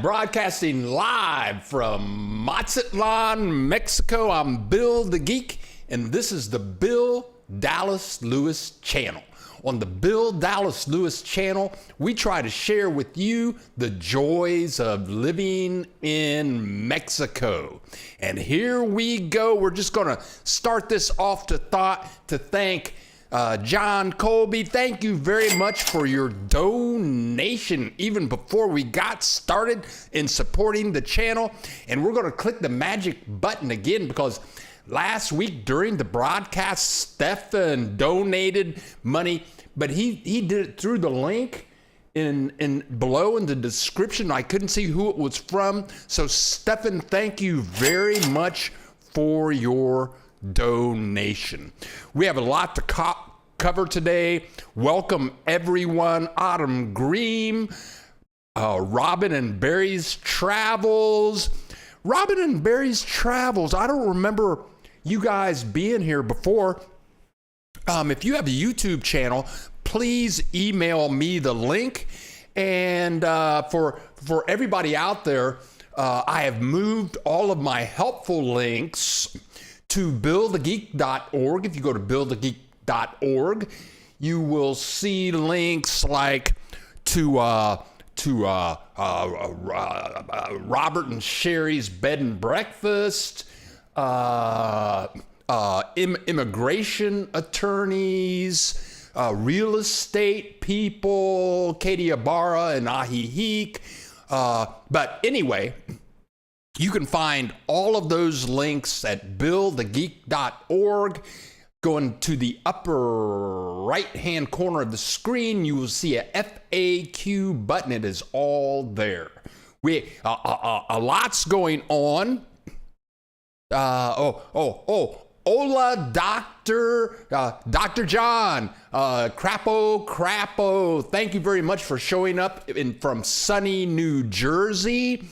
Broadcasting live from Mazatlan, Mexico. I'm Bill the Geek, and this is the Bill Dallas Lewis channel. On the Bill Dallas Lewis channel, we try to share with you the joys of living in Mexico. And here we go. We're just going to start this off to thank John Colby. Thank you very much for your donation even before we got started in supporting the channel. And we're going to click the magic button again because last week during the broadcast, Stefan donated money, but he did it through the link in below in the description. I couldn't see who it was from. So Stefan, thank you very much for your donation. We have a lot to cover today. Welcome everyone. Autumn Green, Robin and Barry's Travels. Robin and Barry's Travels. I don't remember you guys being here before. If you have a YouTube channel, please email me the link. And for everybody out there, I have moved all of my helpful links to billthegeek.org. If you go to billthegeek.org, you will see links like to Robert and Sherry's Bed and Breakfast, immigration attorneys, real estate people, Katie Ibarra and Ahihique. But anyway, you can find all of those links at billthegeek.org. Going to the upper right-hand corner of the screen, you will see a FAQ button. It is all there. A lot's going on. Hola, Dr. John, Crapo. Thank you very much for showing up from sunny New Jersey.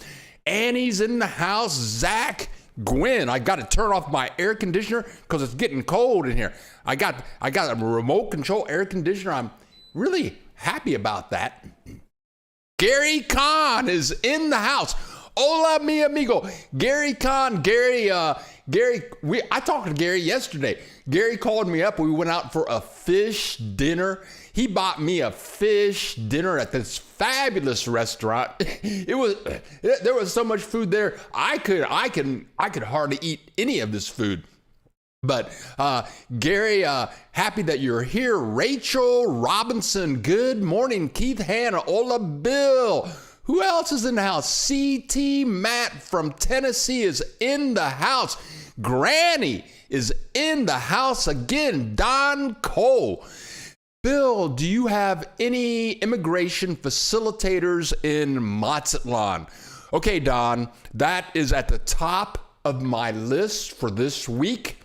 Annie's in the house. Zach, Gwen, I got to turn off my air conditioner because it's getting cold in here. I got a remote control air conditioner. I'm really happy about that. Gary Kahn is in the house. Hola, mi amigo. Gary Kahn. I talked to Gary yesterday. Gary called me up. We went out for a fish dinner. He bought me a fish dinner at this fabulous restaurant. There was so much food there. I could hardly eat any of this food. But Gary, happy that you're here. Rachel Robinson, good morning. Keith Hanna, hola Bill. Who else is in the house? CT Matt from Tennessee is in the house. Granny is in the house again. Don Cole. Bill, do you have any immigration facilitators in Mazatlan? Okay, Don, that is at the top of my list for this week.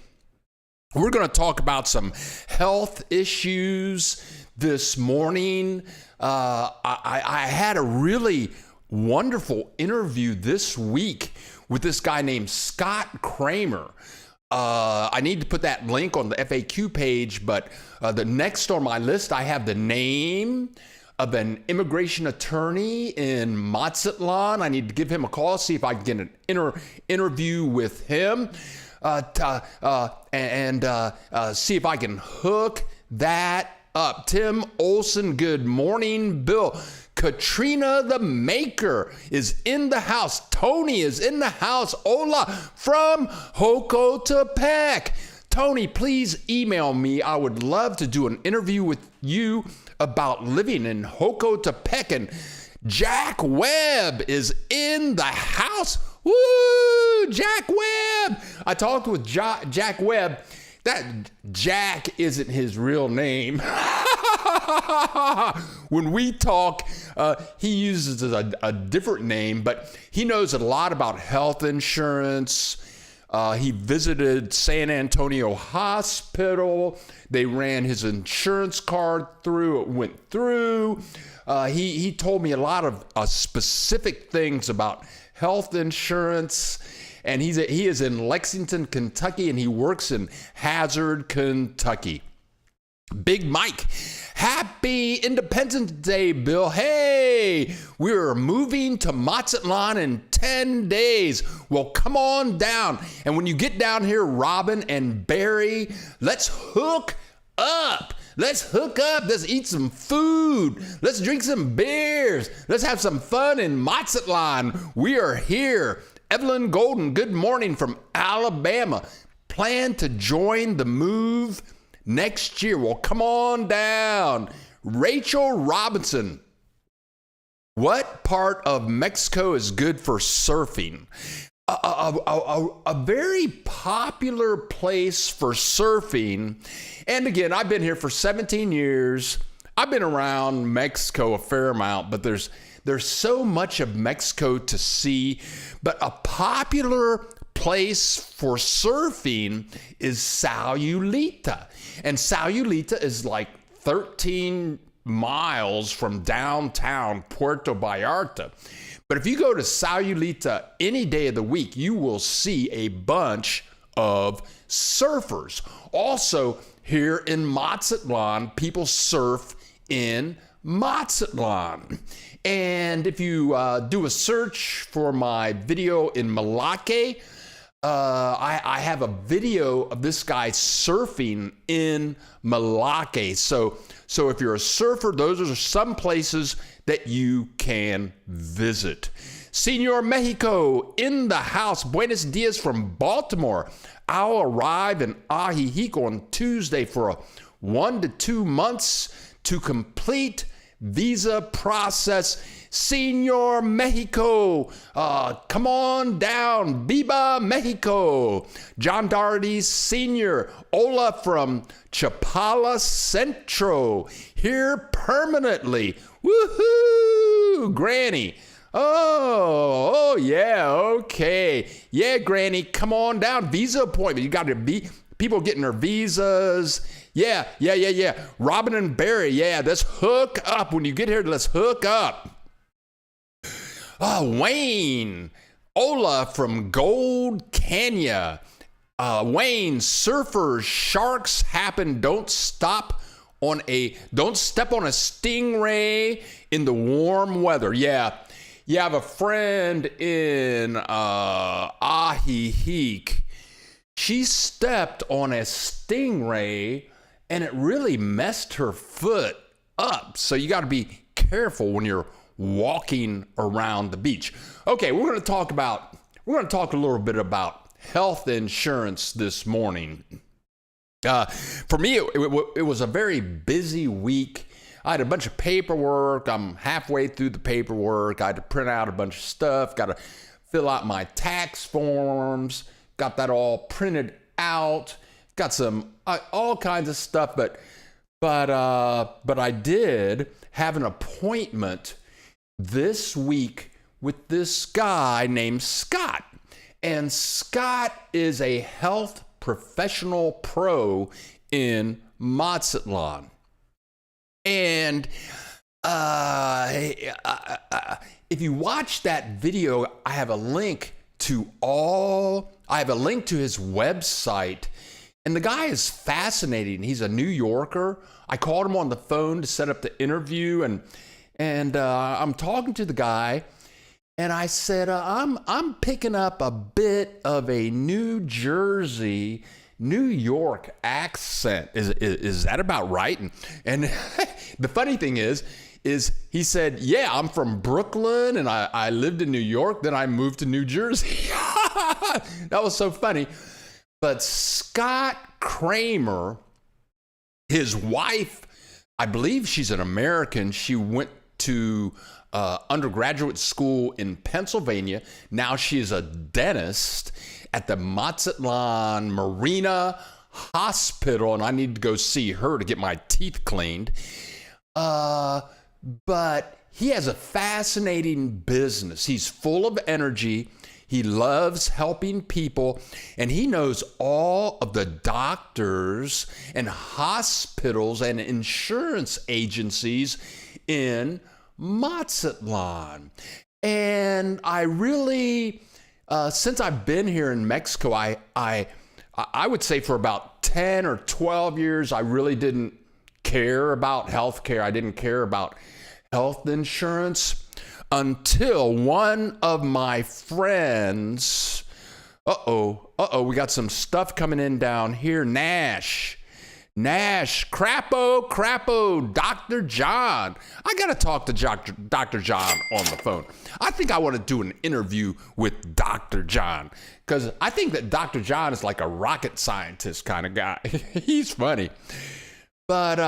We're going to talk about some health issues this morning. I had a really wonderful interview this week with this guy named Scott Kramer. I need to put that link on the FAQ page, but the next on my list, I have the name of an immigration attorney in Mazatlan. I need to give him a call, see if I can get an interview with him, and see if I can hook that up. Tim Olson, good morning. Bill, Katrina the Maker is in the house. Tony is in the house. Hola from Jocotepec. Tony, please email me. I would love to do an interview with you about living in Jocotepec. And Jack Webb is in the house. Woo! Jack Webb. I talked with Jack Webb. That Jack isn't his real name. When we talk, he uses a different name, but he knows a lot about health insurance. He visited San Antonio Hospital. They ran his insurance card through. It went through. He told me a lot of specific things about health insurance. And he is in Lexington, Kentucky, and he works in Hazard, Kentucky. Big Mike, happy Independence Day, Bill. Hey, we're moving to Mazatlan in 10 days. Well, come on down. And when you get down here, Robin and Barry, let's hook up. Let's hook up. Let's eat some food. Let's drink some beers. Let's have some fun in Mazatlan. We are here. Evelyn Golden, good morning from Alabama. Plan to join the move next year. Well, come on down. Rachel Robinson, what part of Mexico is good for surfing? A very popular place for surfing. And again, I've been here for 17 years. I've been around Mexico a fair amount, but there's so much of Mexico to see. But a popular place for surfing is Sayulita. And Sayulita is like 13 miles from downtown Puerto Vallarta. But if you go to Sayulita any day of the week, you will see a bunch of surfers. Also, here in Mazatlan, people surf in Mazatlan. And if you do a search for my video in Malake, I have a video of this guy surfing in Malake. So if you're a surfer, those are some places that you can visit. Senor Mexico in the house. Buenos dias from Baltimore. I'll arrive in Ajijico on Tuesday for a 1 to 2 months to complete visa process. Senor Mexico, come on down. Viva Mexico. John Doherty Sr., Ola from Chapala Centro, here permanently. Woohoo! Granny. Oh, yeah, okay. Yeah, Granny, come on down. Visa appointment. You got to be people getting their visas. Yeah. Robin and Barry, yeah, let's hook up. When you get here, let's hook up. Wayne, Ola from Gold Canyon. Wayne, surfers, sharks happen. Don't step on a stingray in the warm weather. Yeah, I have a friend in Ajijic. She stepped on a stingray and it really messed her foot up. So you got to be careful when you're walking around the beach. Okay, we're going to talk a little bit about health insurance this morning. For me, it was a very busy week. I had a bunch of paperwork. I'm halfway through the paperwork. I had to print out a bunch of stuff. Got to fill out my tax forms. Got that all printed out. Got some all kinds of stuff. But I did have an appointment this week with this guy named Scott. And Scott is a health professional pro in Mazatlan. And if you watch that video, I have a link to his website. And the guy is fascinating. He's a New Yorker. I called him on the phone to set up the interview, and I'm talking to the guy, and I said, I'm picking up a bit of a New Jersey, New York accent. Is that about right? And the funny thing is he said, yeah, I'm from Brooklyn, and I lived in New York, then I moved to New Jersey. That was so funny. But Scott Kramer, his wife, I believe she's an American. She went to undergraduate school in Pennsylvania. Now she is a dentist at the Mazatlan Marina Hospital, and I need to go see her to get my teeth cleaned. But he has a fascinating business. He's full of energy. He loves helping people, and he knows all of the doctors and hospitals and insurance agencies in Mazatlan. And I really, since I've been here in Mexico, I would say for about 10 or 12 years, I really didn't care about healthcare. I didn't care about health insurance until one of my friends, we got some stuff coming in down here. Nash, crapo, Dr. John. I got to talk to Dr. John on the phone. I think I want to do an interview with Dr. John because I think that Dr. John is like a rocket scientist kind of guy. He's funny. But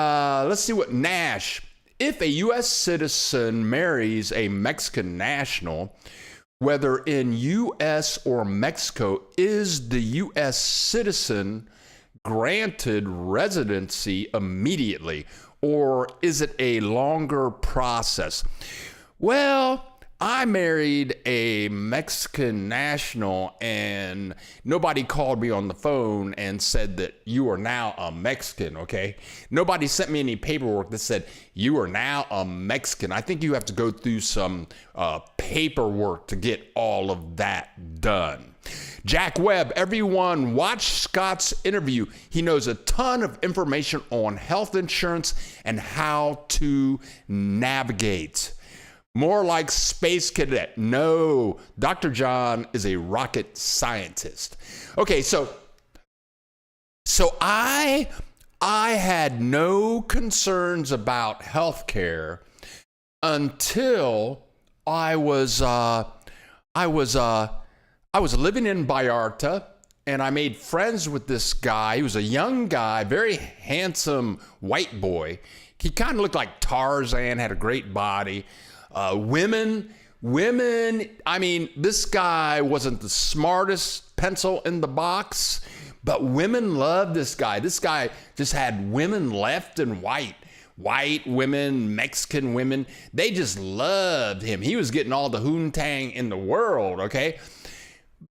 let's see what Nash. If a U.S. citizen marries a Mexican national, whether in U.S. or Mexico, is the U.S. citizen granted residency immediately, or is it a longer process? Well, I married a Mexican national and nobody called me on the phone and said that you are now a Mexican, okay? Nobody sent me any paperwork that said you are now a Mexican. I think you have to go through some paperwork to get all of that done. Jack Webb, everyone watch Scott's interview. He knows a ton of information on health insurance and how to navigate. More like space cadet. No, Dr. John is a rocket scientist. Okay, so I had no concerns about healthcare until I was living in Vallarta, and I made friends with this guy. He was a young guy, very handsome white boy. He kind of looked like Tarzan, had a great body. Women, I mean, this guy wasn't the smartest pencil in the box, but women loved this guy. This guy just had women left and right. White women, Mexican women, they just loved him. He was getting all the hoontang in the world, okay?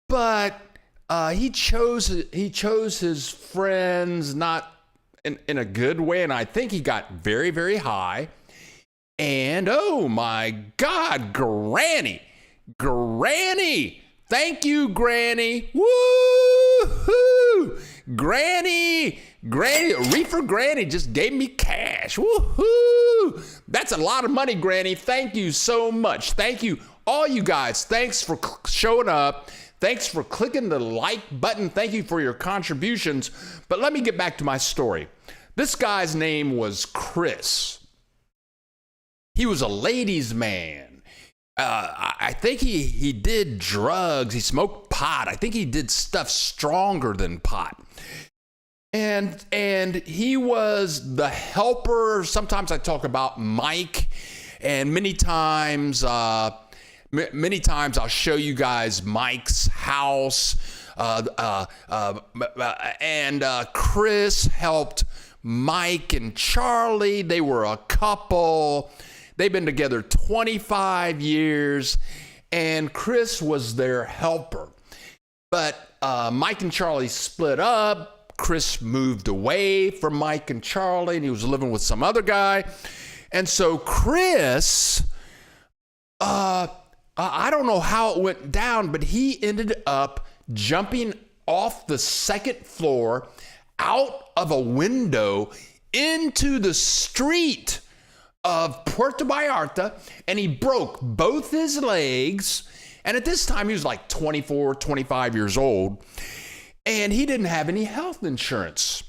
But he chose his friends not in a good way, and I think he got very, very high. And oh my God, Granny, thank you, Granny, woo-hoo, Granny, Reefer Granny just gave me cash, woo-hoo, that's a lot of money, Granny, thank you so much, thank you, all you guys, thanks for showing up, thanks for clicking the like button, thank you for your contributions, but let me get back to my story. This guy's name was Chris. He was a ladies' man. I think he did drugs. He smoked pot. I think he did stuff stronger than pot. And he was the helper. Sometimes I talk about Mike, and many times I'll show you guys Mike's house. And Chris helped Mike and Charlie. They were a couple. They've been together 25 years, and Chris was their helper. But Mike and Charlie split up. Chris moved away from Mike and Charlie, and he was living with some other guy. And so Chris, I don't know how it went down, but he ended up jumping off the second floor out of a window into the street of Puerto Vallarta, and he broke both his legs. And at this time, he was like 24, 25 years old, and he didn't have any health insurance.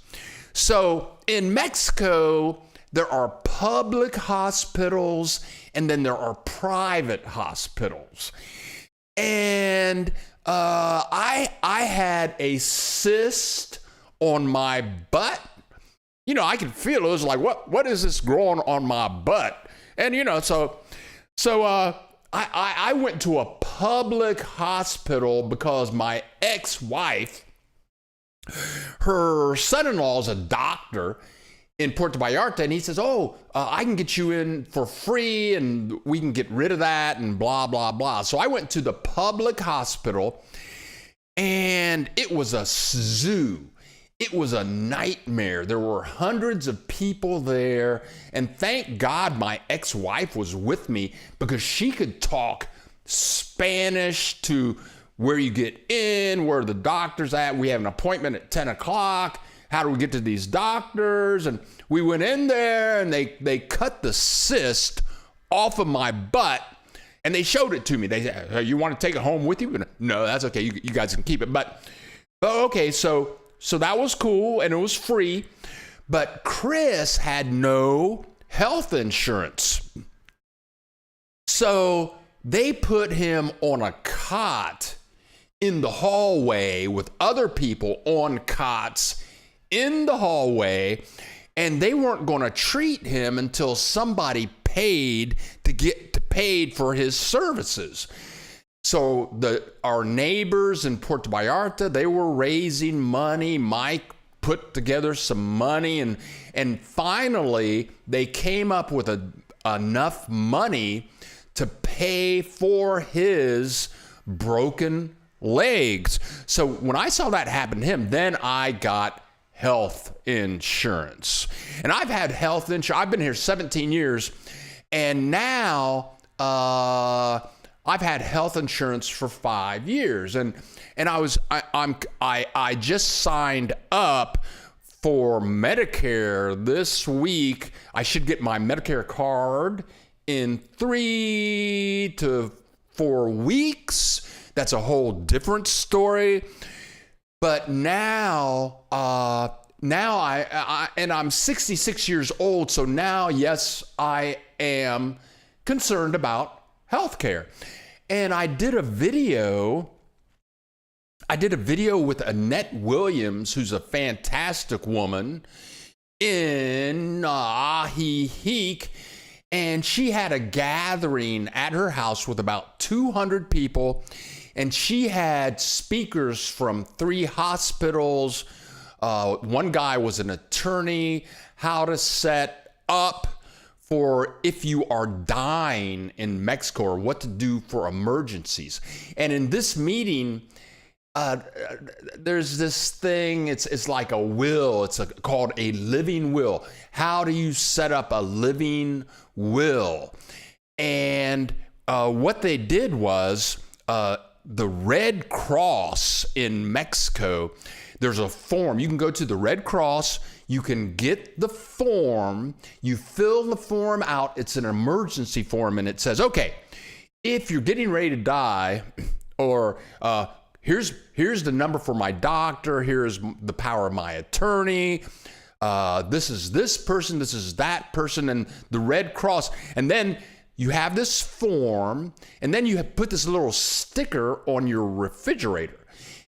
So in Mexico, there are public hospitals, and then there are private hospitals. And I had a cyst on my butt. You know, I could feel it. It was like, what is this growing on my butt? And, you know, so I went to a public hospital because my ex-wife, her son-in-law is a doctor in Puerto Vallarta, and he says, I can get you in for free, and we can get rid of that, and blah, blah, blah. So I went to the public hospital, and it was a zoo. It was a nightmare. There were hundreds of people there. And thank God my ex-wife was with me because she could talk Spanish to where you get in, where the doctor's at. We have an appointment at 10 o'clock. how do we get to these doctors? And we went in there and they cut the cyst off of my butt and they showed it to me. They said, hey, you want to take it home with you? No, that's okay. You guys can keep it. But okay, so that was cool and it was free. But Chris had no health insurance. So they put him on a cot in the hallway with other people on cots in the hallway, and they weren't going to treat him until somebody paid to get paid for his services. So our neighbors in Puerto Vallarta, they were raising money. Mike put together some money, and finally they came up with enough money to pay for his broken legs. So when I saw that happen to him, then I got health insurance. And I've had health insurance. I've been here 17 years, and now I've had health insurance for 5 years. And I just signed up for Medicare this week. I should get my Medicare card in 3 to 4 weeks. That's a whole different story. But now I'm 66 years old. So now, yes, I am concerned about healthcare. And I did a video with Annette Williams, who's a fantastic woman in Ahihic. And she had a gathering at her house with about 200 people. And she had speakers from 3 hospitals. One guy was an attorney, how to set up for if you are dying in Mexico or what to do for emergencies. And in this meeting, there's this thing, it's like a will. It's called a living will. How do you set up a living will? And what they did was the Red Cross in Mexico, there's a form. You can go to the Red Cross, you can get the form, you fill the form out. It's an emergency form, and it says, okay, if you're getting ready to die, or here's the number for my doctor, here's the power of my attorney, this is this person, this is that person, and the Red Cross. And then you have this form, and then you have put this little sticker on your refrigerator.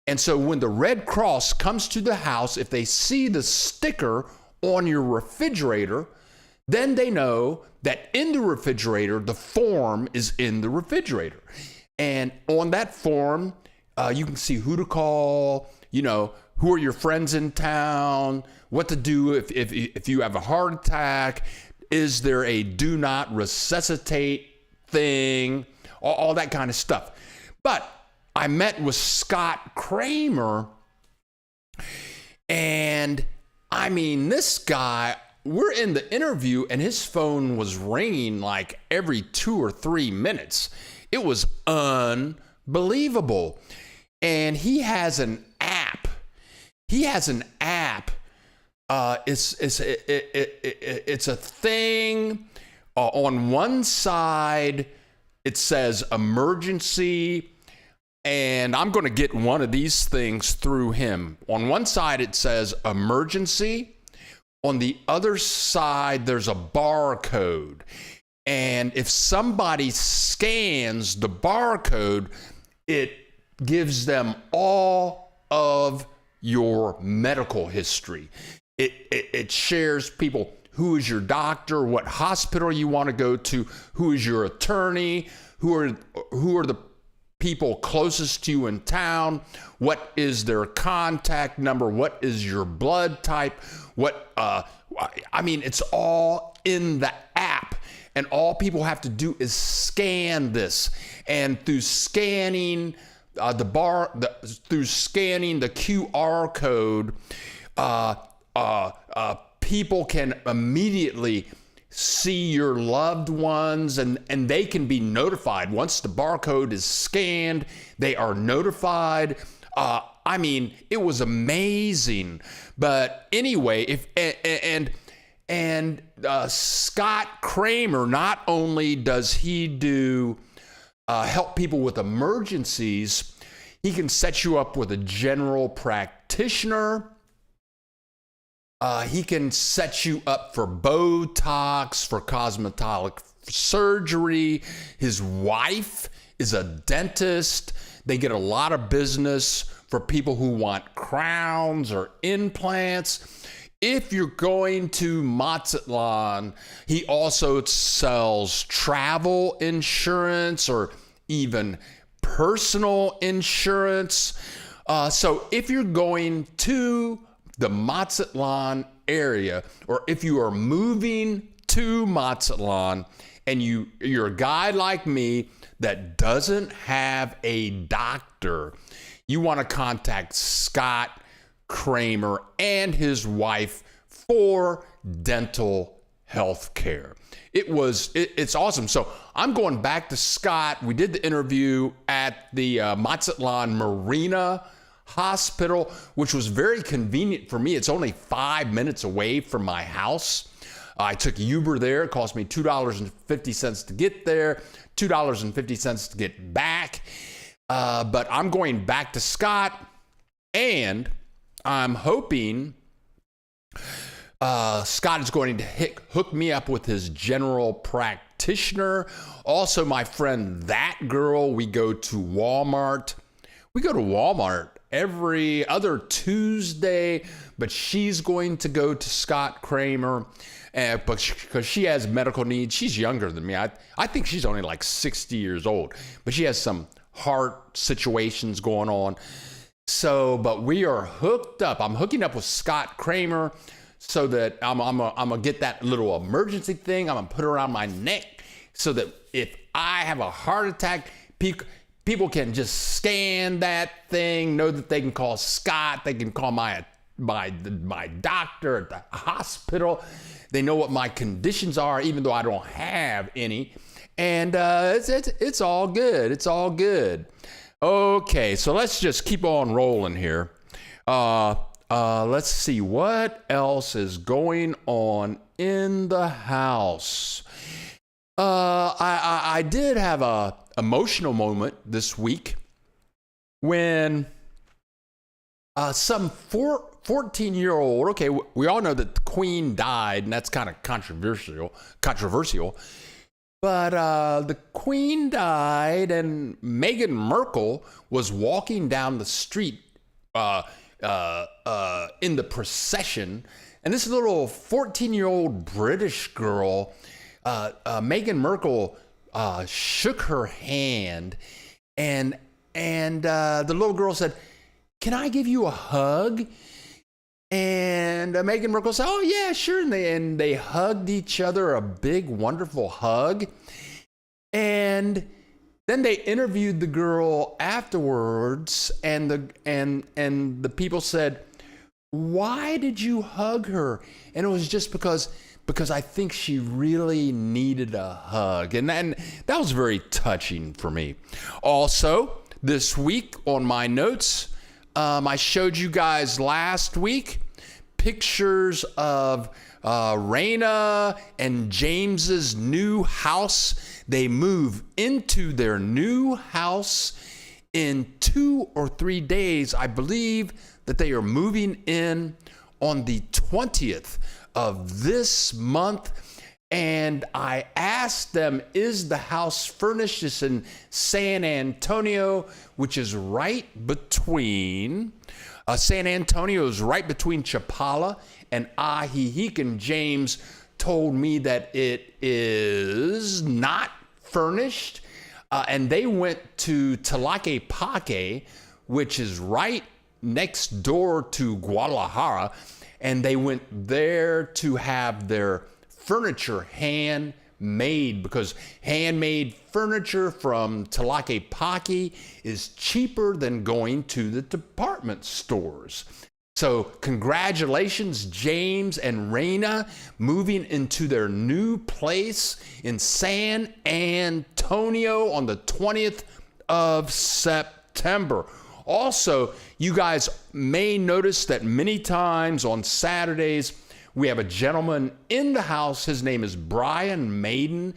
And so when the Red Cross comes to the house, if they see the sticker on your refrigerator, then they know that in the refrigerator, the form is in the refrigerator. And on that form, you can see who to call, who are your friends in town, what to do if you have a heart attack, is there a do not resuscitate thing, all that kind of stuff. But I met with Scott Kramer, and I mean, this guy, we're in the interview and his phone was ringing like every 2 or 3 minutes. It was unbelievable. And he has an app. It's a thing. On one side, it says emergency. And I'm going to get one of these things through him. On one side, it says emergency. On the other side, there's a barcode. And if somebody scans the barcode, it gives them all of your medical history. It shares people, who is your doctor, what hospital you want to go to, who is your attorney, who are the people closest to you in town, what is their contact number, what is your blood type, it's all in the app, and all people have to do is scan this. And through scanning through scanning the QR code, people can immediately see your loved ones, and they can be notified. Once the barcode is scanned, they are notified. I mean, it was amazing. But anyway, Scott Kramer, not only does he do help people with emergencies, he can set you up with a general practitioner. He can set you up for Botox, for cosmetic surgery. His wife is a dentist. They get a lot of business for people who want crowns or implants. If you're going to Mazatlan, he also sells travel insurance or even personal insurance. So if you're going to the Mazatlan area, or if you are moving to Mazatlan and you're a guy like me that doesn't have a doctor, you want to contact Scott Kramer and his wife for dental health care. It's awesome. So I'm going back to Scott. We did the interview at the Mazatlan Marina Hospital, which was very convenient for me. It's only 5 minutes away from my house. I took Uber there. It cost me $2.50 to get there, $2.50 to get back. But I'm going back to Scott, and I'm hoping Scott is going to hook me up with his general practitioner. Also, my friend, that girl, we go to Walmart. We go to Walmart every other Tuesday, but she's going to go to Scott Kramer because she has medical needs. She's younger than me. I think she's only like 60 years old, but she has some heart situations going on. So, but we are hooked up. I'm hooking up with Scott Kramer so that I'm gonna get that little emergency thing. I'm gonna put it around my neck so that if I have a heart attack, people can just scan that thing, know that they can call Scott. They can call my doctor at the hospital. They know what my conditions are, even though I don't have any. And it's all good. It's all good. Okay, so let's just keep on rolling here. Let's see what else is going on in the house. I did have a emotional moment this week when some 14-year-old, okay, we all know that the Queen died, and that's kind of controversial. But the Queen died, and Meghan Markle was walking down the street in the procession, and this little 14-year-old British girl, Meghan Markle, shook her hand, and the little girl said, "Can I give you a hug?" And Meghan Markle said, "Oh yeah, sure." And they hugged each other, a big, wonderful hug. And then they interviewed the girl afterwards, and the people said, "Why did you hug her?" And it was just because I think she really needed a hug. And that was very touching for me. Also, this week on my notes, I showed you guys last week pictures of Raina and James's new house. They move into their new house in 2 or 3 days. I believe that they are moving in on the 20th of this month. And I asked them, is the house furnished? It's in San Antonio, which is right between, San Antonio is right between Chapala and Ajijic. And James told me that it is not furnished. And they went to Tlaquepaque, which is right next door to Guadalajara. And they went there to have their furniture handmade, because handmade furniture from Tlaquepaque is cheaper than going to the department stores. So congratulations, James and Raina, moving into their new place in San Antonio on the 20th of September. Also, you guys may notice that many times on Saturdays, we have a gentleman in the house. His name is Brian Maiden,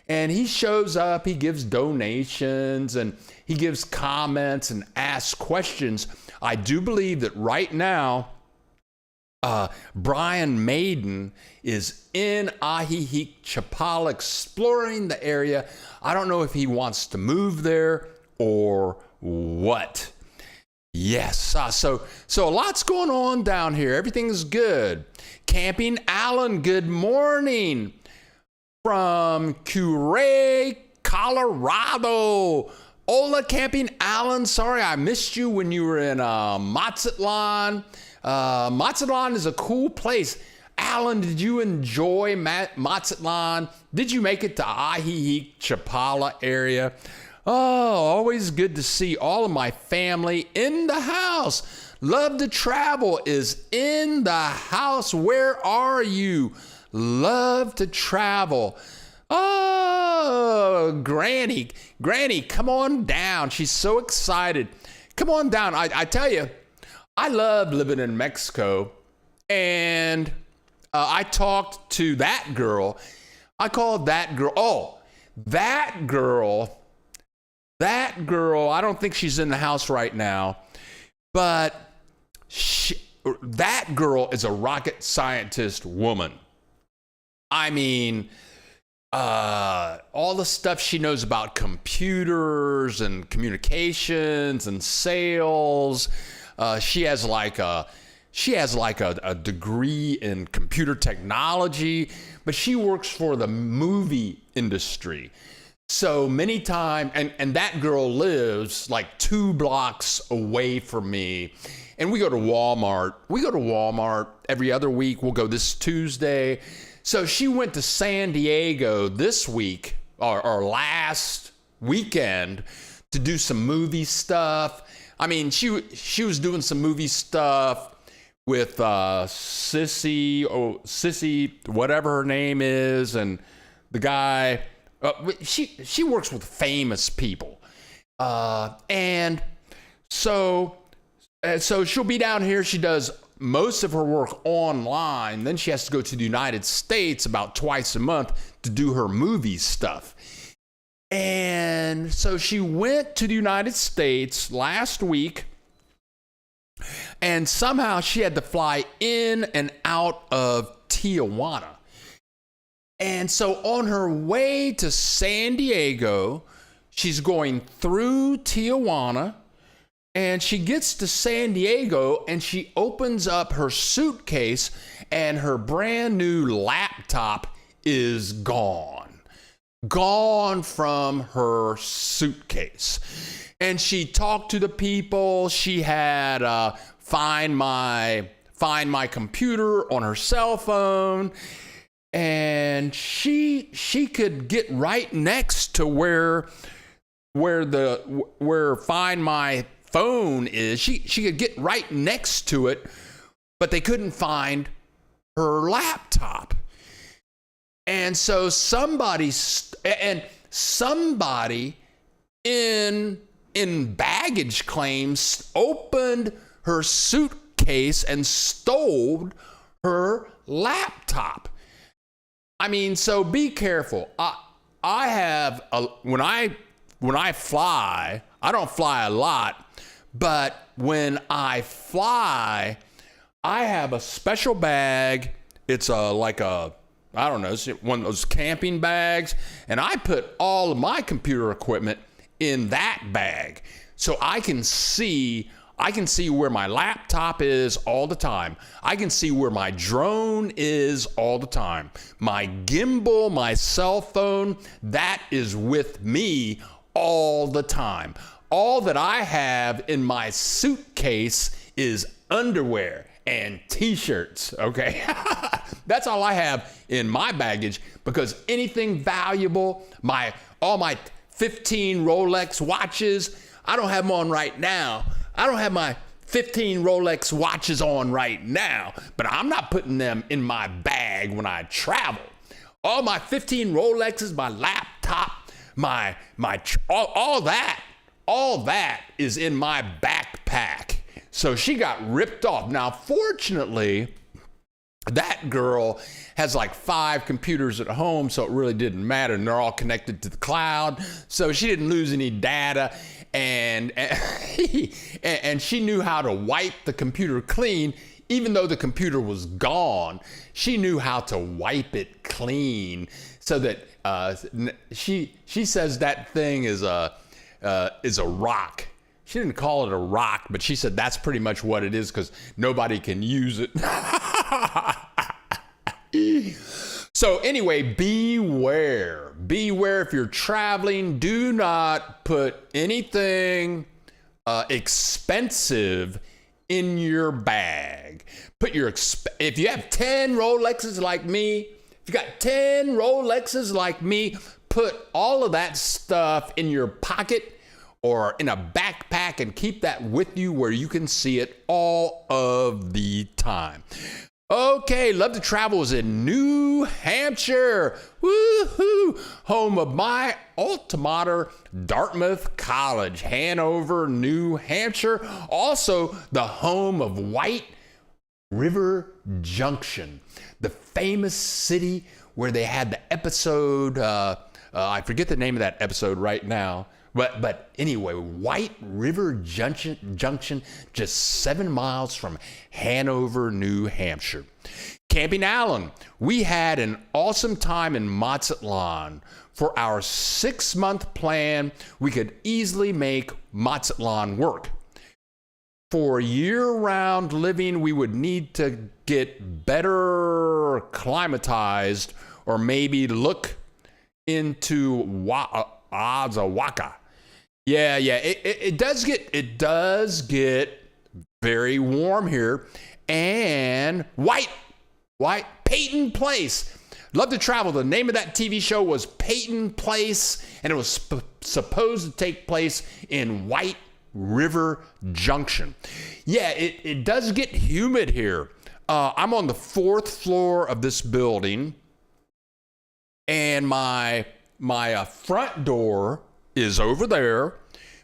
and he shows up, he gives donations, and he gives comments and asks questions. I do believe that right now, Brian Maiden is in Ahihi Chapala exploring the area. I don't know if he wants to move there or what. Yes, so a lot's going on down here. Everything's good. Camping Alan, good morning from Curray, Colorado. Hola, Camping Alan. Sorry I missed you when you were in Mazatlan. Mazatlan is a cool place. Alan, did you enjoy Mazatlan? Did you make it to Ahihi Chapala area? Oh, always good to see all of my family in the house. Love to Travel is in the house. Where are you? Love to Travel. Oh, Granny, come on down. She's so excited. Come on down. I tell you, I love living in Mexico. And I talked to that girl. I called that girl. Oh, that girl, I don't think she's in the house right now, but that girl is a rocket scientist woman. I mean, all the stuff she knows about computers and communications and sales. She has like a degree in computer technology, but she works for the movie industry. So many times, and that girl lives like 2 blocks away from me. And we go to Walmart. Every other week. We'll go this Tuesday. So she went to San Diego this week, or last weekend, to do some movie stuff. I mean, she was doing some movie stuff with Sissy, whatever her name is, and the guy. She works with famous people, and so she'll be down here. She does most of her work online. Then she has to go to the United States about twice a month to do her movie stuff. And so she went to the United States last week, and somehow she had to fly in and out of Tijuana. And so on her way to San Diego, she's going through Tijuana, and she gets to San Diego, and she opens up her suitcase, and her brand new laptop is gone from her suitcase. And she talked to the people. She had find my computer on her cell phone. And she could get right next to where Find My Phone is. She could get right next to it, but they couldn't find her laptop. And so somebody in baggage claims opened her suitcase and stole her laptop. I mean, so be careful. I have when I fly, I don't fly a lot, but when I fly, I have a special bag. It's I don't know, it's one of those camping bags, and I put all of my computer equipment in that bag, so I can see where my laptop is all the time. I can see where my drone is all the time. My gimbal, my cell phone, that is with me all the time. All that I have in my suitcase is underwear and t-shirts, okay? That's all I have in my baggage, because anything valuable, all my 15 Rolex watches, I don't have them on right now. I don't have my 15 Rolex watches on right now, but I'm not putting them in my bag when I travel. All my 15 Rolexes, my laptop, all that is in my back backpack. So she got ripped off. Now, fortunately, that girl has like 5 computers at home, so it really didn't matter. And they're all connected to the cloud. So she didn't lose any data. And she knew how to wipe the computer clean. Even though the computer was gone, she knew how to wipe it clean so that she says that thing is a rock. She didn't call it a rock, but she said that's pretty much what it is because nobody can use it. So anyway, beware. Beware if you're traveling. Do not put anything expensive in your bag. Put your if you have 10 Rolexes like me, if you got 10 Rolexes like me, put all of that stuff in your pocket or in a backpack and keep that with you where you can see it all of the time. Okay, Love to Travel is in New Hampshire. Woohoo! Home of my alma mater, Dartmouth College, Hanover, New Hampshire. Also, the home of White River Junction, the famous city where they had the episode, I forget the name of that episode right now. But anyway, White River Junction, just 7 miles from Hanover, New Hampshire. Camping Allen, we had an awesome time in Mazatlan. For our 6-month plan, we could easily make Mazatlan work. For year-round living, we would need to get better acclimatized or maybe look into Azawaka. Yeah, it does get very warm here. And White Peyton Place. Love to Travel. The name of that TV show was Peyton Place, and it was supposed to take place in White River Junction. Yeah, it does get humid here. I'm on the 4th floor of this building, and my front door is over there,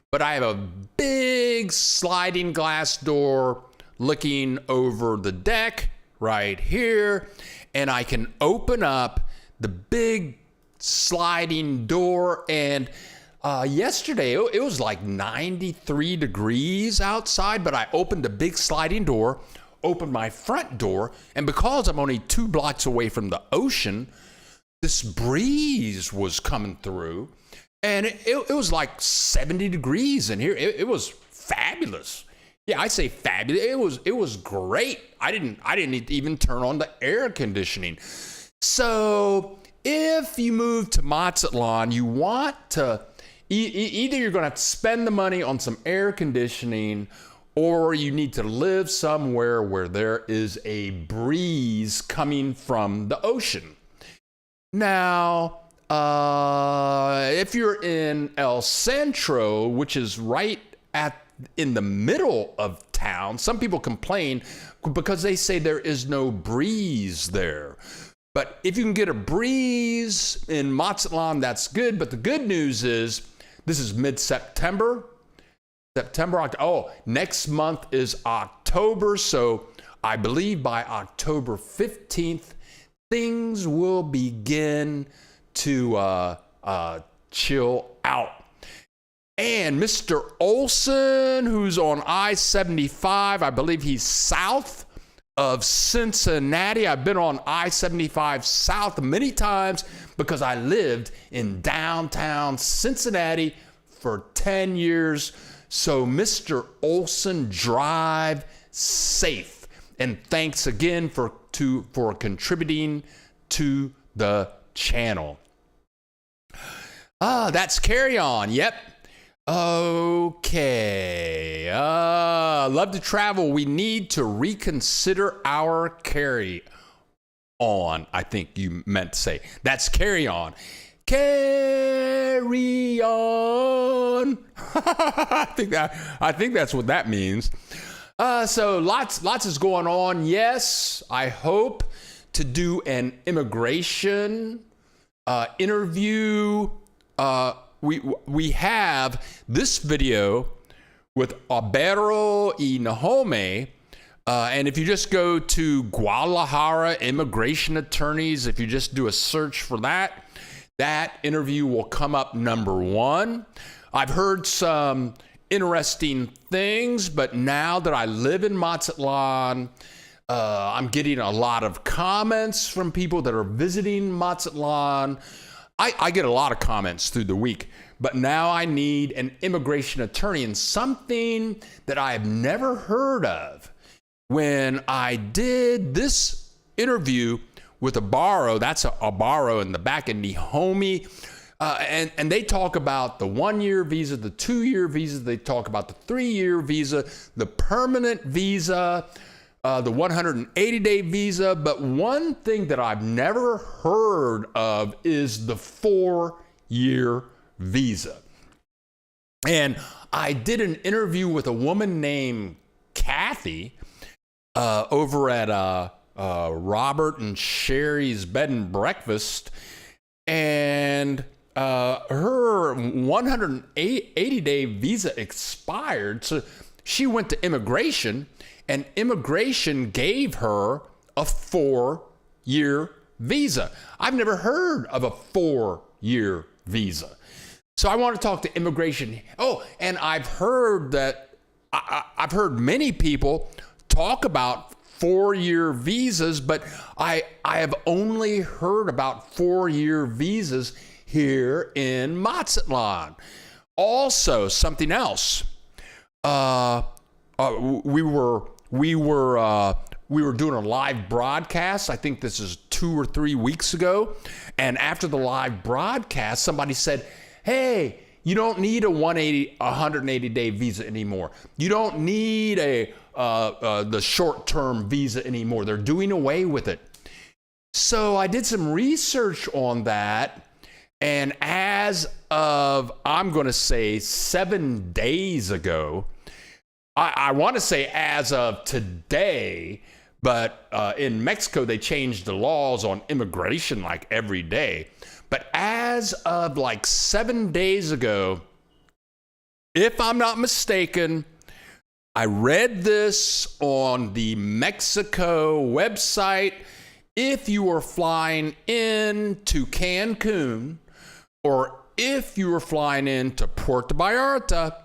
but I have a big sliding glass door looking over the deck right here, and I can open up the big sliding door. And yesterday it was like 93 degrees outside, but I opened the big sliding door, opened my front door, and because I'm only 2 blocks away from the ocean, this breeze was coming through, and it was like 70 degrees in here. It was fabulous. Yeah, I say fabulous. It was great. I didn't even turn on the air conditioning. So if you move to Mazatlan, you want to either you're going to have to spend the money on some air conditioning, or you need to live somewhere where there is a breeze coming from the ocean. Now, if you're in El Centro, which is right in the middle of town, some people complain because they say there is no breeze there. But if you can get a breeze in Mazatlan, that's good. But the good news is this is mid-September. Next month is October. So I believe by October 15th, things will begin to chill out. And Mr. Olson, who's on I-75, I believe he's south of Cincinnati. I've been on I-75 south many times because I lived in downtown Cincinnati for 10 years. So Mr. Olson, drive safe. And thanks again for contributing to the channel. That's Carry On. Yep. Okay. Love to Travel. We need to reconsider our carry on. I think you meant to say. That's Carry On. Carry on. I think that's what that means. So lots is going on. Yes, I hope to do an immigration interview. We have this video with Abero y Nahome. And if you just go to Guadalajara Immigration Attorneys, if you just do a search for that, that interview will come up number one. I've heard some interesting things, but now that I live in Mazatlan, I'm getting a lot of comments from people that are visiting Mazatlan. I get a lot of comments through the week, but now I need an immigration attorney, and something that I have never heard of. When I did this interview with Abaro, that's Abaro in the back, and Nahome, and they talk about the 1-year visa, the 2-year visa, they talk about the 3-year visa, the permanent visa, the 180-day visa, but one thing that I've never heard of is the 4-year visa. And I did an interview with a woman named Kathy over at Robert and Sherry's Bed and Breakfast, and her 180-day visa expired, so she went to immigration, and immigration gave her a 4-year visa. I've never heard of a 4-year visa. So I want to talk to immigration. Oh, and I've heard that, I've heard many people talk about 4-year visas, but I have only heard about 4-year visas here in Mazatlan. Also, something else. We were doing a live broadcast. I think this is 2 or 3 weeks ago. And after the live broadcast, somebody said, "Hey, you don't need a 180-day visa anymore. You don't need the short-term visa anymore. They're doing away with it." So I did some research on that, and as of, I'm going to say 7 days ago, I want to say as of today, but in Mexico, they changed the laws on immigration like every day. But as of like 7 days ago, if I'm not mistaken, I read this on the Mexico website. If you are flying in to Cancun, or if you are flying into Puerto Vallarta,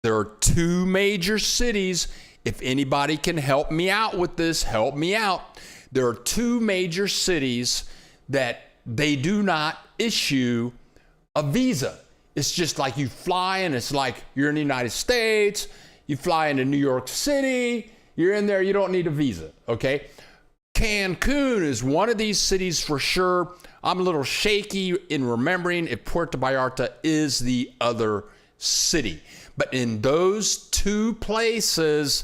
there are 2 major cities. If anybody can help me out with this, help me out. There are 2 major cities that they do not issue a visa. It's just like you fly in, it's like you're in the United States, you fly into New York City, you're in there, you don't need a visa, okay? Cancun is one of these cities for sure. I'm a little shaky in remembering if Puerto Vallarta is the other city. But in those 2 places,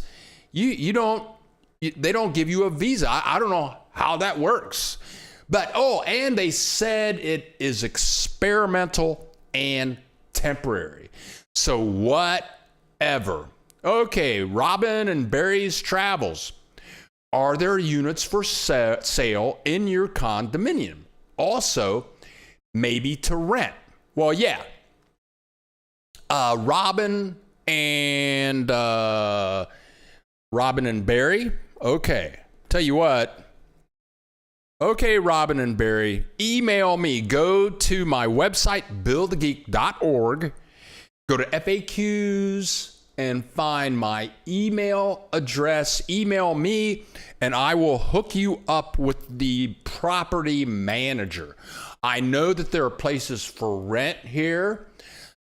they don't give you a visa. I don't know how that works. But, and they said it is experimental and temporary. So whatever. Okay, Robin and Barry's Travels. Are there units for sale in your condominium? Also, maybe to rent. Well, yeah. Robin and Barry. Okay. Tell you what. Okay, Robin and Barry, email me. Go to my website, billthegeek.org. Go to FAQs and find my email address. Email me, and I will hook you up with the property manager. I know that there are places for rent here.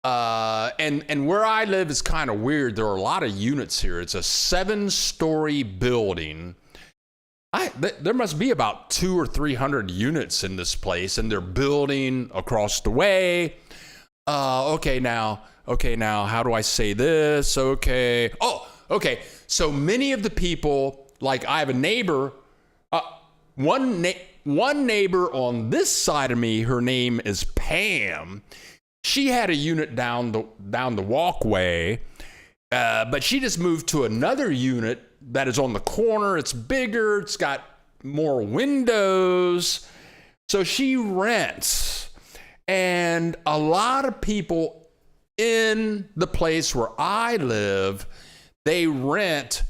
And where I live is kind of weird. There are a lot of units here. It's a 7-story building. There must be about 200 or 300 units in this place, and they're building across the way. Okay, now, how do I say this? Okay. Okay. So many of the people, like I have a neighbor, one neighbor on this side of me, her name is Pam. She had a unit down the walkway, but she just moved to another unit that is on the corner. It's bigger. It's got more windows. So she rents. And a lot of people in the place where I live, they rent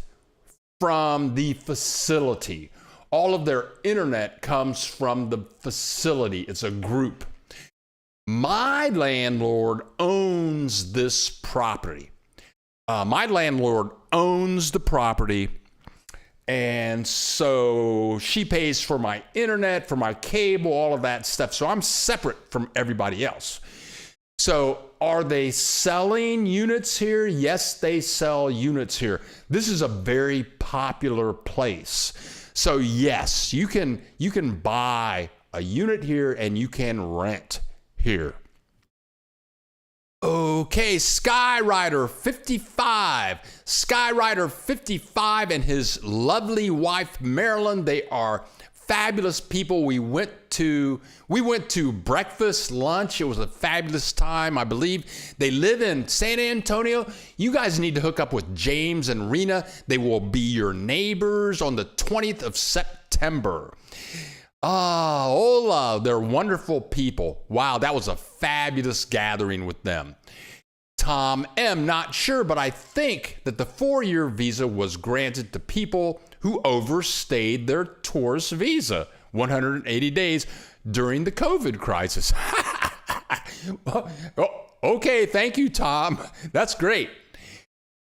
from the facility. All of their internet comes from the facility. It's a group. My landlord owns this property. My landlord owns the property, and so she pays for my internet, for my cable, all of that stuff. So I'm separate from everybody else. So are they selling units here? Yes, they sell units here. This is a very popular place. So yes, you can buy a unit here and you can rent here. Okay, Skyrider 55 and his lovely wife Marilyn, they are fabulous people. We went to breakfast, lunch. It was a fabulous time. I believe they live in San Antonio. You guys need to hook up with James and Rena. They will be your neighbors on the 20th of September. Hola, they're wonderful people. Wow, that was a fabulous gathering with them. Tom M, not sure, but I think that the 4-year visa was granted to people who overstayed their tourist visa 180 days during the COVID crisis. Okay, thank you, Tom. That's great.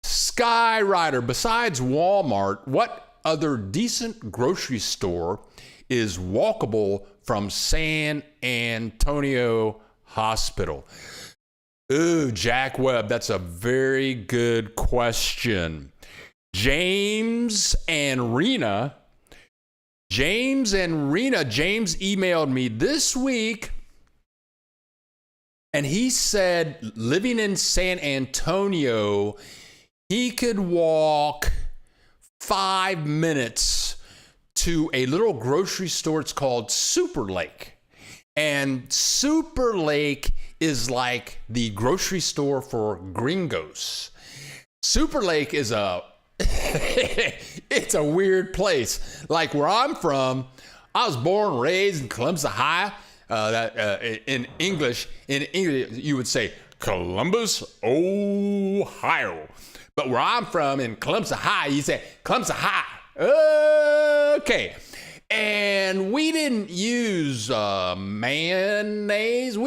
Skyrider, besides Walmart, what other decent grocery store is walkable from San Antonio Hospital? Ooh, Jack Webb, that's a very good question. James emailed me this week, and he said living in San Antonio, he could walk 5 minutes to a little grocery store. It's called Super Lake. And Super Lake is like the grocery store for gringos. Super Lake is it's a weird place. Like where I'm from, I was born and raised in Columbus, Ohio. In English, you would say Columbus, Ohio. But where I'm from, in Columbus, Ohio, you say Columbus, Ohio. Okay. And we didn't use mayonnaise.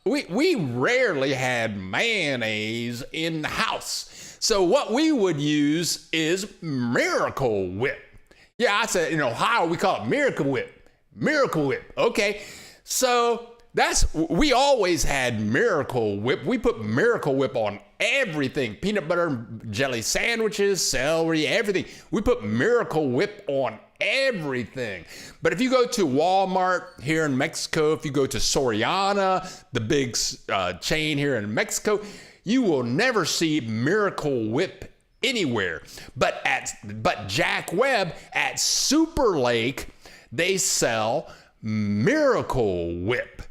We rarely had mayonnaise in the house. So what we would use is Miracle Whip. Yeah, I said in Ohio, we call it Miracle Whip. Miracle Whip. Okay. So we always had Miracle Whip. We put Miracle Whip on everything. Peanut butter and jelly sandwiches, celery, everything. We put Miracle Whip on everything. But if you go to Walmart here in Mexico, if you go to Soriana, the big chain here in Mexico, you will never see Miracle Whip anywhere. But Jack Webb at Super Lake, they sell Miracle Whip.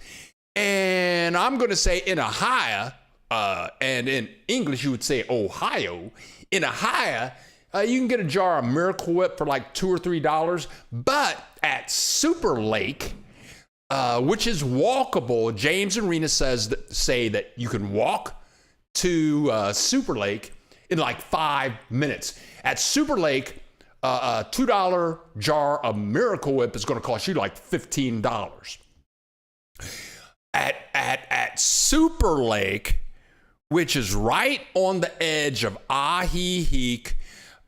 And I'm going to say in Ohio, and in English you would say Ohio. In Ohio, you can get a jar of Miracle Whip for like $2 or $3. But at Super Lake, which is walkable, James and Rena say that you can walk to Super Lake in like 5 minutes. At Super Lake, a $2 jar of Miracle Whip is going to cost you like $15. At Super Lake, which is right on the edge of Ahiheek,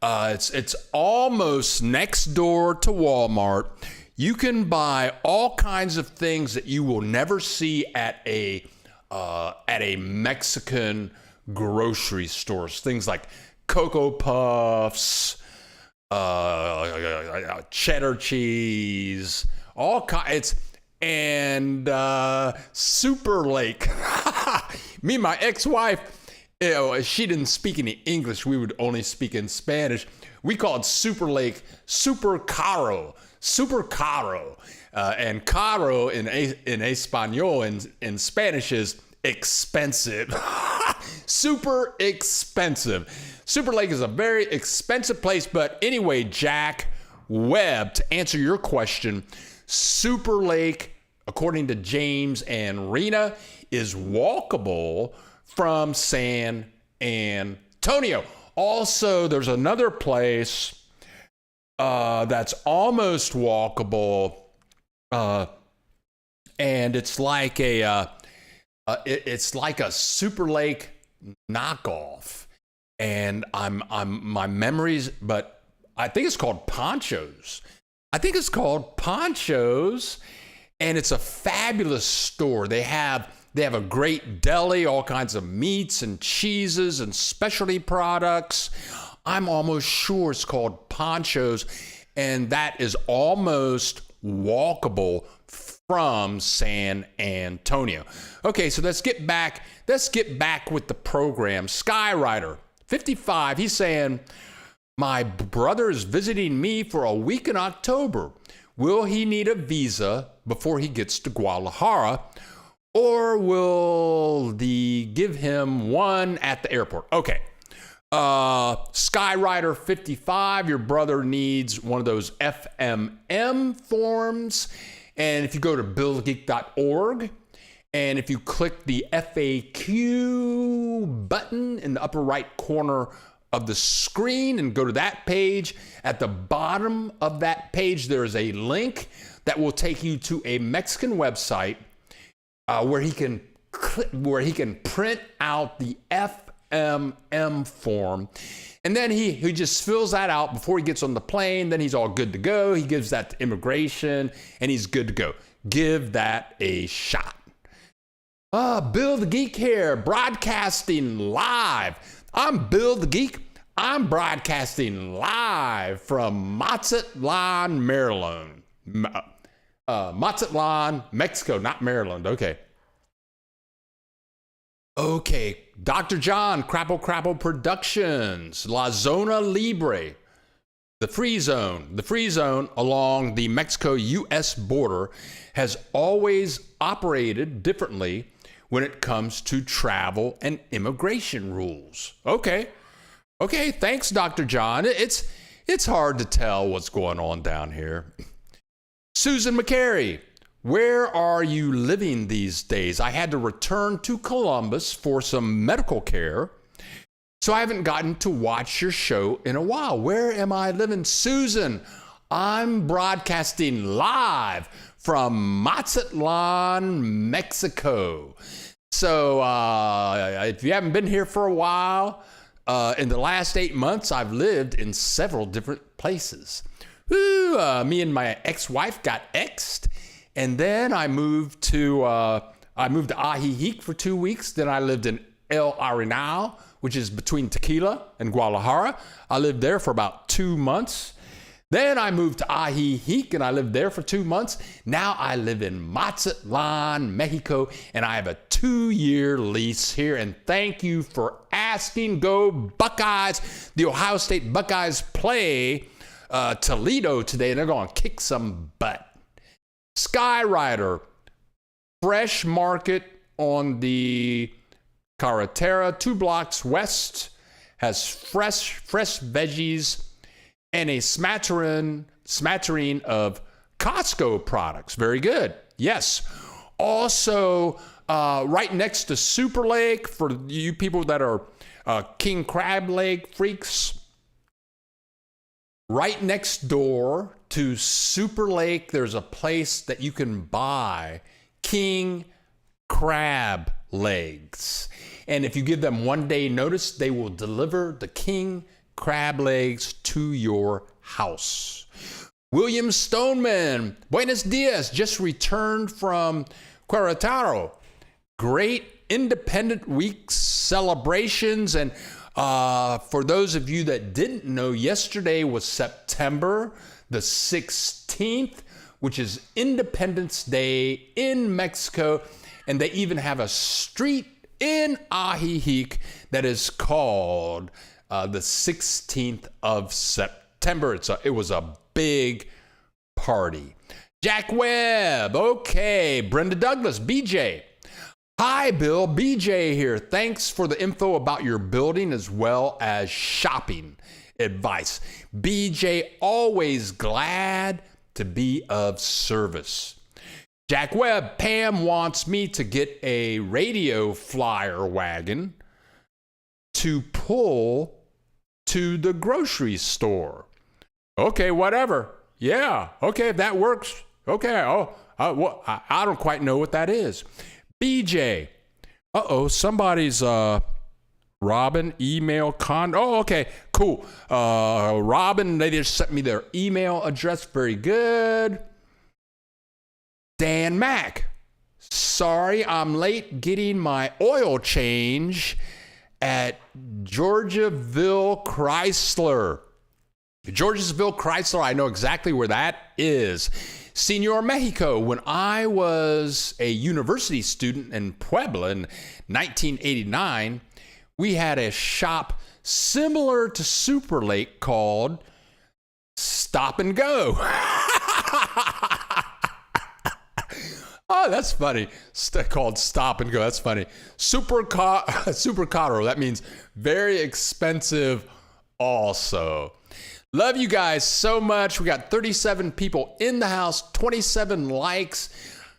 it's almost next door to Walmart. You can buy all kinds of things that you will never see at a Mexican grocery store. Things like Cocoa Puffs, cheddar cheese, all kinds. And Super Lake. Me and my ex-wife, she didn't speak any English. We would only speak in Spanish. We called Super Lake Super Caro. Super Caro. And caro in Espanol, in Spanish, is expensive. Super expensive. Super Lake is a very expensive place. But anyway, Jack Webb, to answer your question, Super Lake, according to James and Rena, is walkable from San Antonio. Also, there's another place that's almost walkable, and it's like it's like a Super Lake knockoff. And I'm my memories, but I think it's called Ponchos. And it's a fabulous store. They have a great deli, all kinds of meats and cheeses and specialty products. I'm almost sure it's called Ponchos, and that is almost walkable from San Antonio. Okay, so let's get back with the program. Skyrider 55, he's saying, my brother is visiting me for a week in October. Will he need a visa before he gets to Guadalajara, or will they give him one at the airport? Okay. Skyrider 55, your brother needs one of those FMM forms. And if you go to billthegeek.org, and if you click the FAQ button in the upper right corner of the screen and go to that page, at the bottom of that page, there is a link that will take you to a Mexican website where he can print out the FMM form. And then he just fills that out before he gets on the plane. Then he's all good to go. He gives that to immigration and he's good to go. Give that a shot. Bill the Geek here, broadcasting live. I'm Bill the Geek. I'm broadcasting live from Mazatlan, Maryland. Mazatlan, Mexico, not Maryland. Okay. Okay, Dr. John, Crapple Productions, La Zona Libre, the free zone along the Mexico-U.S. border has always operated differently when it comes to travel and immigration rules. Okay, thanks, Dr. John. It's hard to tell what's going on down here. Susan McCary, where are you living these days? I had to return to Columbus for some medical care, so I haven't gotten to watch your show in a while. Where am I living? Susan, I'm broadcasting live from Mazatlan, Mexico. So if you haven't been here for a while, in the last 8 months, I've lived in several different places. Me and my ex-wife got X'd. And then I moved to Ajijic for 2 weeks. Then I lived in El Arenal, which is between Tequila and Guadalajara. I lived there for about 2 months. Then I moved to Ajijic and I lived there for 2 months. Now I live in Mazatlan, Mexico, and I have a 2-year lease here. And thank you for asking. Go Buckeyes. The Ohio State Buckeyes play Toledo today, and they're going to kick some butt. Skyrider, Fresh Market on the Carretera, 2 blocks west, has fresh veggies and a smattering of Costco products. Very good. Yes. Also, right next to Super Lake, for you people that are king crab leg freaks, right next door to Super Lake, there's a place that you can buy king crab legs. And if you give them 1 day notice, they will deliver the king crab legs to your house. William Stoneman, buenos dias, just returned from Querétaro. Great Independent Week celebrations. And for those of you that didn't know, yesterday was September the 16th, which is Independence Day in Mexico. And they even have a street in Ajijic that is called the 16th of September. It was a big party. Jack Webb, okay. Brenda Douglas, BJ. Hi, Bill, BJ here. Thanks for the info about your building as well as shopping advice. BJ, always glad to be of service. Jack Webb, Pam wants me to get a radio flyer wagon to pull to the grocery store. Okay, whatever. Yeah, okay, if that works. Okay, I don't quite know what that is. BJ, somebody's Robin email okay, cool. Robin, they just sent me their email address. Very good. Dan Mack, sorry I'm late getting my oil change at Georgiaville Chrysler. Georgiaville Chrysler, I know exactly where that is. Senor Mexico, when I was a university student in Puebla in 1989, we had a shop similar to Super Lake called Stop and Go. Oh, that's funny. Called Stop and Go. That's funny. Super caro. That means very expensive also. Love you guys so much. We got 37 people in the house, 27 likes.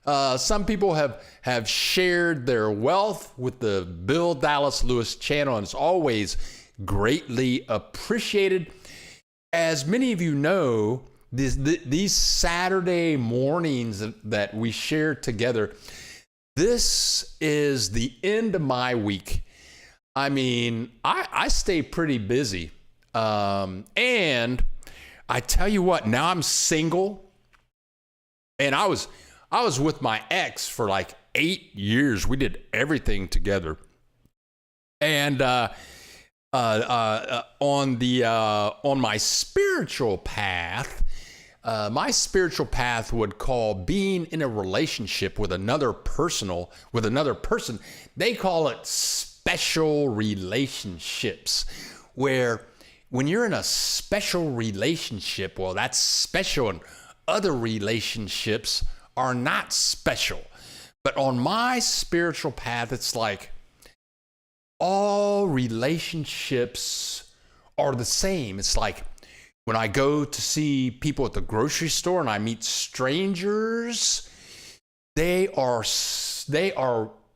Some people have shared their wealth with the Bill Dallas Lewis channel, and it's always greatly appreciated. As many of you know, these Saturday mornings that we share together, this is the end of my week. I mean, I stay pretty busy. And I tell you what, now I'm single, and I was with my ex for like 8 years. We did everything together. And on my spiritual path, my spiritual path would call being in a relationship with another person. They call it special relationships, where when you're in a special relationship, well, that's special, and other relationships are not special. But on my spiritual path, it's like all relationships are the same. It's like when I go to see people at the grocery store and I meet strangers, they are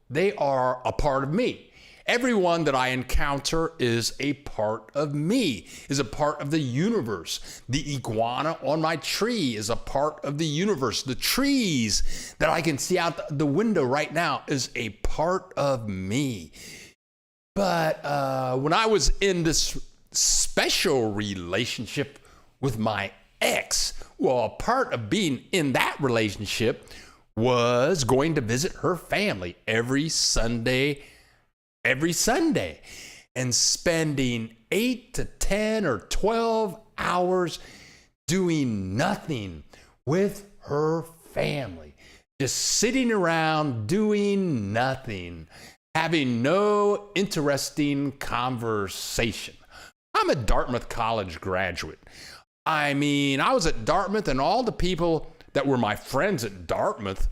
a part of me. Everyone that I encounter is a part of me, is a part of the universe. The iguana on my tree is a part of the universe. The trees that I can see out the window right now is a part of me. But when I was in this special relationship with my ex, well, a part of being in that relationship was going to visit her family every Sunday, and spending 8 to 10 or 12 hours doing nothing with her family, just sitting around doing nothing, having no interesting conversation. I'm a Dartmouth College graduate. I mean, I was at Dartmouth, and all the people that were my friends at Dartmouth,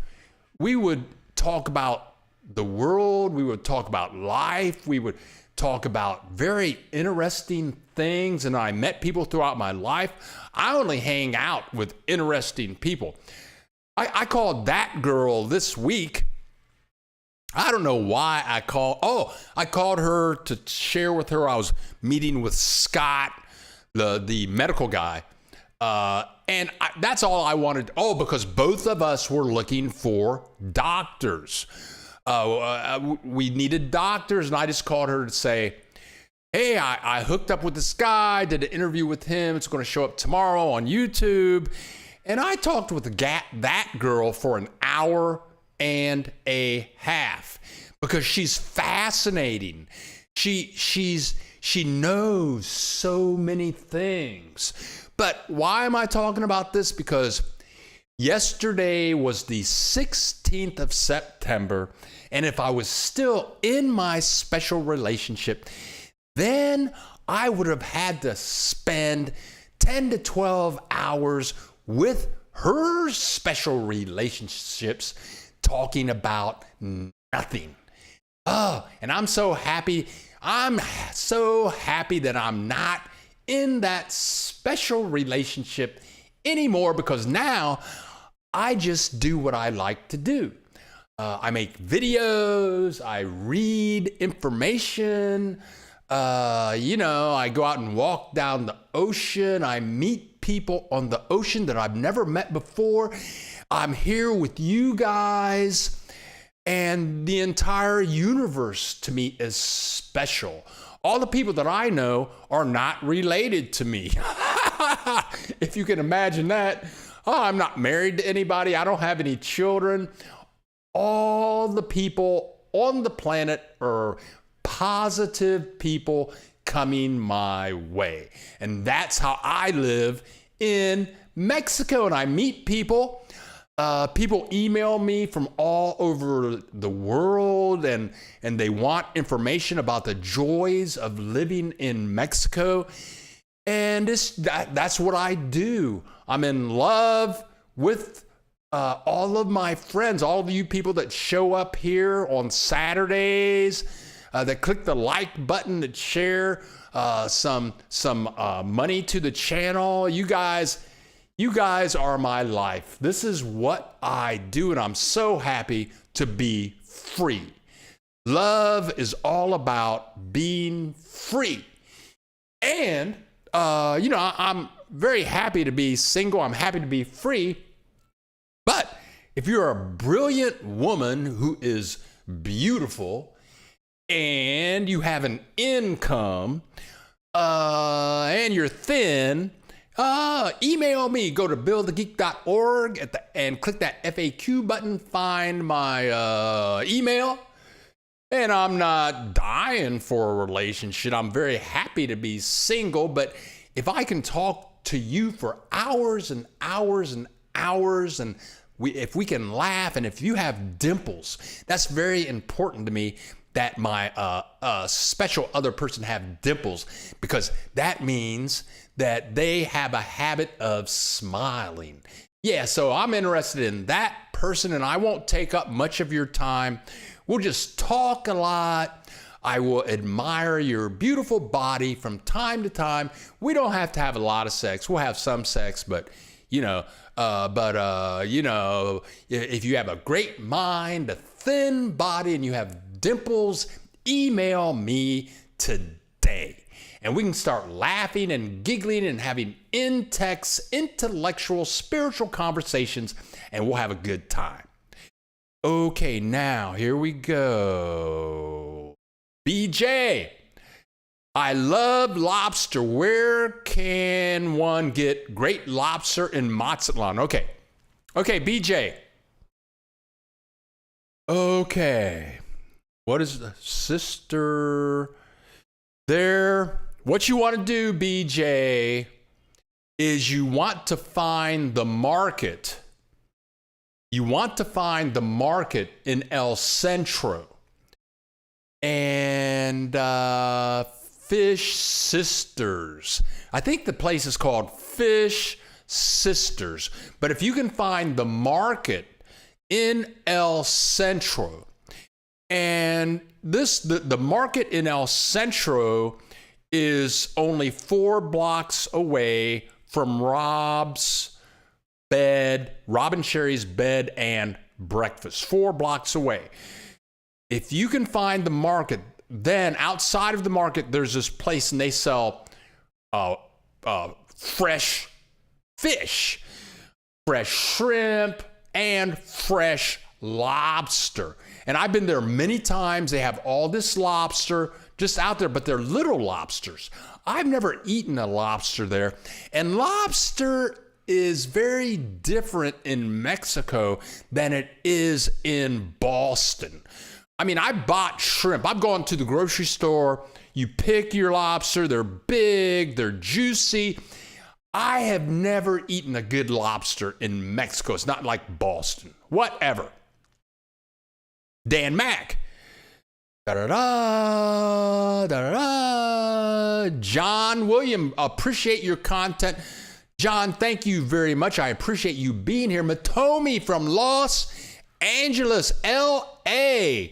we would talk about the world, we would talk about life, we would talk about very interesting things, and I met people throughout my life. I only hang out with interesting people. I called that girl this week. I don't know why I called her to share with her I was meeting with Scott, the medical guy. That's all I wanted. Because both of us were looking for doctors. We needed doctors, and I just called her to say, hey, I hooked up with this guy, did an interview with him. It's going to show up tomorrow on YouTube. And I talked with that girl for an hour and a half because she's fascinating. She knows so many things. But why am I talking about this? Because yesterday was the 16th of September, and if I was still in my special relationship, then I would have had to spend 10 to 12 hours with her special relationships talking about nothing. And I'm so happy. I'm so happy that I'm not in that special relationship anymore, because now I just do what I like to do. I make videos, I read information, I go out and walk down the ocean, I meet people on the ocean that I've never met before. I'm here with you guys, and the entire universe to me is special. All the people that I know are not related to me. If you can imagine that. Oh, I'm not married to anybody. I don't have any children. All the people on the planet are positive people coming my way. And that's how I live in Mexico. And I meet people. People email me from all over the world, and they want information about the joys of living in Mexico. And that's what I do. I'm in love with all of my friends, all of you people that show up here on Saturdays, that click the like button, that share some money to the channel. You guys are my life. This is what I do, and I'm so happy to be free. Love is all about being free. And, I'm very happy to be single. I'm happy to be free. But if you're a brilliant woman who is beautiful and you have an income and you're thin, email me. Go to billthegeek.org and click that FAQ button. Find my email. And I'm not dying for a relationship. I'm very happy to be single. But if I can talk to you for hours and hours and hours, and if we can laugh, and if you have dimples, that's very important to me, that my special other person have dimples, because that means that they have a habit of smiling. Yeah, so I'm interested in that person, and I won't take up much of your time. We'll just talk a lot. I will admire your beautiful body from time to time. We don't have to have a lot of sex. We'll have some sex, but if you have a great mind, a thin body, and you have dimples, email me today. And we can start laughing and giggling and having in-text, intellectual, spiritual conversations, and we'll have a good time. Okay, now here we go. BJ, I love lobster. Where can one get great lobster in Mazatlan? Okay, BJ. Okay, what is the sister there? What you want to do, BJ, is you want to find the market. You want to find the market in El Centro. And Fish Sisters. I think the place is called Fish Sisters. But if you can find the market in El Centro, and the market in El Centro is only 4 blocks away from Rob and Sherry's Bed and Breakfast. 4 blocks away. If you can find the market, then outside of the market, there's this place and they sell fresh fish, fresh shrimp, and fresh lobster. And I've been there many times. They have all this lobster just out there, but they're little lobsters. I've never eaten a lobster there. And lobster is very different in Mexico than it is in Boston. I mean, I bought shrimp. I've gone to the grocery store. You pick your lobster. They're big. They're juicy. I have never eaten a good lobster in Mexico. It's not like Boston. Whatever. Dan Mack. Da-da-da, da-da-da. John William, appreciate your content. John, thank you very much. I appreciate you being here. Matomi from Los Angeles, L.A.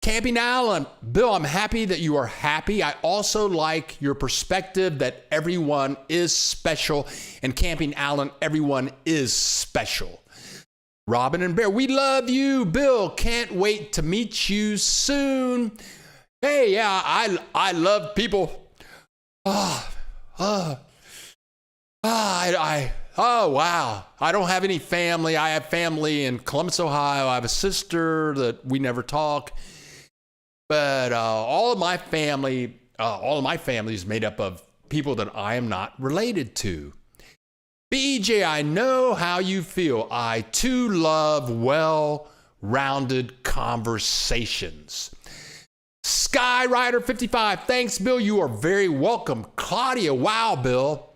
Camping Allen. Bill, I'm happy that you are happy. I also like your perspective that everyone is special. And Camping Allen, everyone is special. Robin and Bear, we love you. Bill, can't wait to meet you soon. Hey, yeah, I love people. Oh wow. I don't have any family. I have family in Columbus, Ohio. I have a sister that we never talk. But all of my family is made up of people that I am not related to. BJ, I know how you feel. I too love well-rounded conversations. Skyrider55, thanks, Bill. You are very welcome. Claudia, wow, Bill.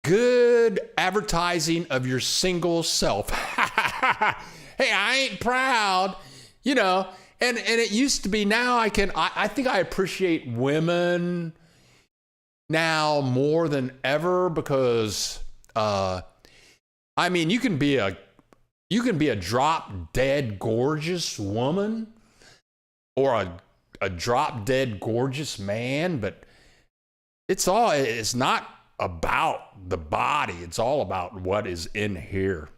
Good advertising of your single self. Hey, I ain't proud, you know. And it used to be. Now I think I appreciate women now more than ever because I mean, you can be a drop dead gorgeous woman or a drop dead gorgeous man, but it's not about the body. It's all about what is in here.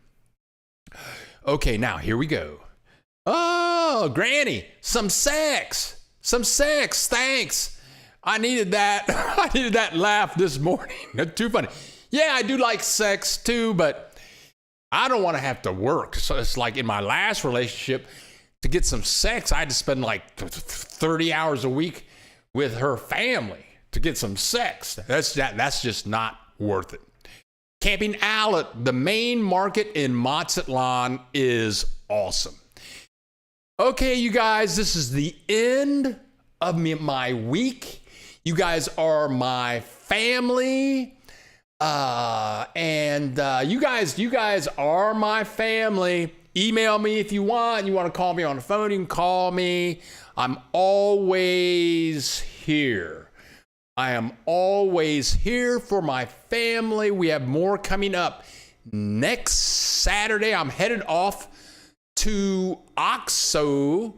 Okay, now here we go. Oh, Granny, some sex, thanks. I needed that. I needed that laugh this morning. Too funny. Yeah, I do like sex too, but I don't want to have to work. So it's like in my last relationship, to get some sex, I had to spend like 30 hours a week with her family to get some sex. That's just not worth it. Camping Outlet, the main market in Mazatlan, is awesome. Okay, you guys, this is the end of my week. You guys are my family. You guys are my family. Email me if you want. You want to call me on the phone, you can call me. I'm always here. I am always here for my family. We have more coming up. Next Saturday, I'm headed off to OXO.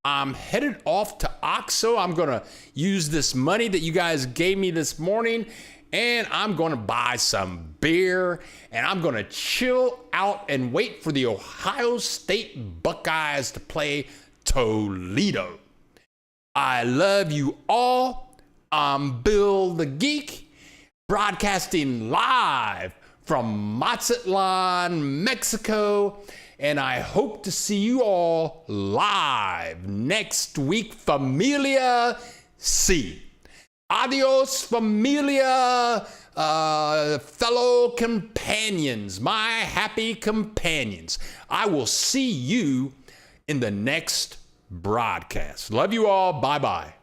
I'm going to use this money that you guys gave me this morning, and I'm going to buy some beer, and I'm going to chill out and wait for the Ohio State Buckeyes to play Toledo. I love you all. I'm Bill the Geek, broadcasting live from Mazatlan, Mexico, and I hope to see you all live next week. Familia C. Adios, familia, fellow companions, my happy companions. I will see you in the next broadcast. Love you all. Bye-bye.